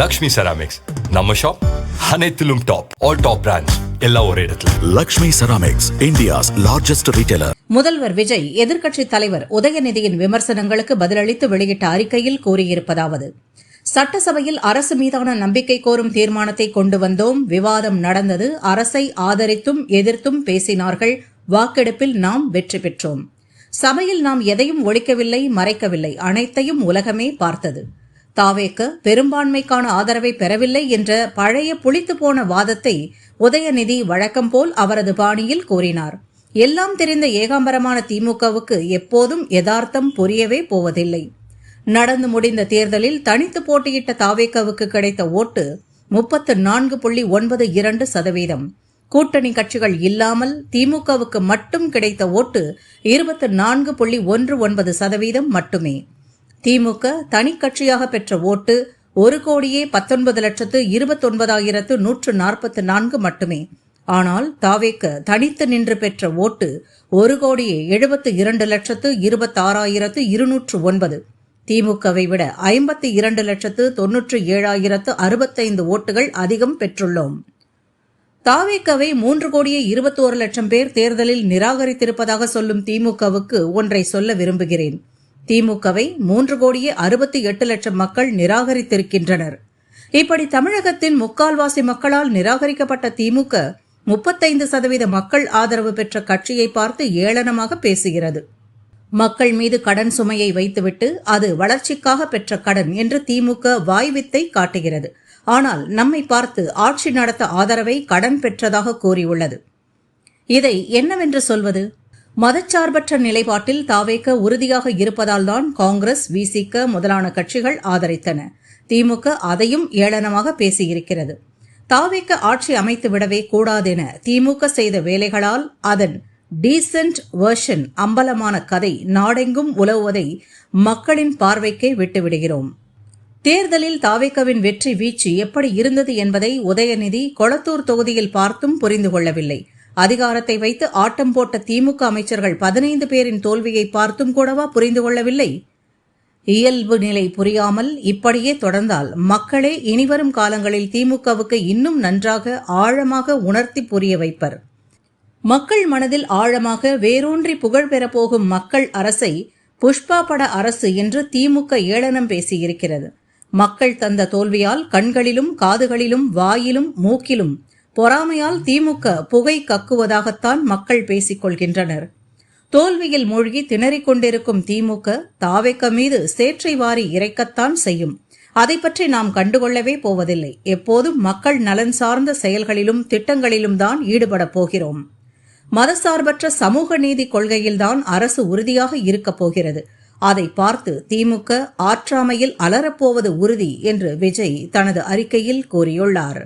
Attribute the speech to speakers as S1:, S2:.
S1: Lakshmi ceramics நம்ம shop அனைத்திலும் top. All top brands எல்லாம் ஒரே இடத்துல.
S2: Lakshmi ceramics, India's largest retailer.
S3: முதல்வர் விஜய் எதிர்க்கட்சித் தலைவர் உதயநிதியின் விமர்சனங்களுக்கு பதிலளித்து வெளியிட்ட அறிக்கையில் கூறியிருப்பதாவது: சட்டசபையில் அரசு மீதான நம்பிக்கை கோரும் தீர்மானத்தை கொண்டு வந்தோம். விவாதம் நடந்தது. அரசை ஆதரித்தும் எதிர்த்தும் பேசினார்கள். வாக்கெடுப்பில் நாம் வெற்றி பெற்றோம். சபையில் நாம் எதையும் ஒழிக்கவில்லை, மறைக்கவில்லை. அனைத்தையும் உலகமே பார்த்தது. தாவேக பெரும்பான்மைக்கான ஆதரவை பெறவில்லை என்ற பழைய புளித்துப்போன வாதத்தை உதயநிதி வழக்கம் போல் அவரது பாணியில் கூறினார். எல்லாம் தெரிந்த ஏகாம்பரமான திமுகவுக்கு எப்போதும் யதார்த்தம் புரியவே போவதில்லை. நடந்து முடிந்த தேர்தலில் தனித்து போட்டியிட்ட தாவேகவுக்கு கிடைத்த ஓட்டு 34.92%. கூட்டணி கட்சிகள் இல்லாமல் திமுகவுக்கு மட்டும் கிடைத்த ஓட்டு 24.19% மட்டுமே. திமுக தனிக்கட்சியாக பெற்ற ஓட்டு 1,19,29,144 மட்டுமே. ஆனால் தாவேக தனித்து நின்று பெற்ற ஓட்டு 1,72,26,209. திமுகவை விட 52,97,065 ஓட்டுகள் அதிகம் பெற்றுள்ளோம். தாவேகவை 3,21,00,000 பேர் தேர்தலில் நிராகரித்திருப்பதாக சொல்லும் திமுகவுக்கு ஒன்றை சொல்ல விரும்புகிறேன். திமுகவை 3,68,00,000 மக்கள் நிராகரித்திருக்கின்றனர். இப்படி தமிழகத்தின் முக்கால்வாசி மக்களால் நிராகரிக்கப்பட்ட திமுக 35% மக்கள் ஆதரவு பெற்ற கட்சியை பார்த்து ஏளனமாக பேசுகிறது. மக்கள் மீது கடன் சுமையை வைத்துவிட்டு அது வளர்ச்சிக்காக பெற்ற கடன் என்று திமுக வாய்வித்தை காட்டுகிறது. ஆனால் நம்மை பார்த்து ஆட்சி நடத்த ஆதரவை கடன் பெற்றதாக கூறியுள்ளது. இதை என்னவென்று சொல்வது? மதச்சார்பற்ற நிலைப்பாட்டில் தாவேக உறுதியாக இருப்பதால்தான் காங்கிரஸ், விசிக முதலான கட்சிகள் ஆதரித்தன. திமுக அதையும் ஏளனமாக பேசியிருக்கிறது. தாவேக ஆட்சி அமைத்துவிடவே கூடாதென திமுக செய்த வேலைகளால் அதன் டீசென்ட் வெர்ஷன் அம்பலமான கதை நாடெங்கும் உலவுவதை மக்களின் பார்வைக்கே விட்டுவிடுகிறோம். தேர்தலில் தாவேகவின் வெற்றி வீச்சு எப்படி இருந்தது என்பதை உதயநிதி கொளத்தூர் தொகுதியில் பார்த்தும் புரிந்து கொள்ளவில்லை. அதிகாரத்தை வைத்து ஆட்டம் போட்ட திமுக அமைச்சர்கள் 15 பேரின் தோல்வியை பார்த்தும் கூடவா புரிந்து கொள்ளவில்லை? இயல்பு நிலை புரியாமல் இப்படியே தொடர்ந்தால் மக்களே இனிவரும் காலங்களில் திமுகவுக்கு இன்னும் நன்றாக ஆழமாக உணர்த்தி புரிய வைப்பர். மக்கள் மனதில் ஆழமாக வேரூன்றி புகழ் பெறப்போகும் மக்கள் அரசை புஷ்பா பட அரசு என்று திமுக ஏளனம் பேசியிருக்கிறது. மக்கள் தந்த தோல்வியால் கண்களிலும் காதுகளிலும் வாயிலும் மூக்கிலும் பொறாமையால் திமுக புகை கக்குவதாகத்தான் மக்கள் பேசிக் கொள்கின்றனர். தோல்வியில் மூழ்கி திணறிக் கொண்டிருக்கும் திமுக தாவேக மீது சேற்றை வாரி இறைக்கத்தான் செய்யும். அதை பற்றி நாம் கண்டுகொள்ளவே போவதில்லை. எப்போதும் மக்கள் நலன் சார்ந்த செயல்களிலும் திட்டங்களிலும் தான் ஈடுபடப் போகிறோம். மதசார்பற்ற சமூக நீதி கொள்கையில்தான் அரசு உறுதியாக இருக்கப் போகிறது. அதை பார்த்து திமுக ஆற்றாமையில் அலறப்போவது உறுதி என்று விஜய் தனது அறிக்கையில் கூறியுள்ளார்.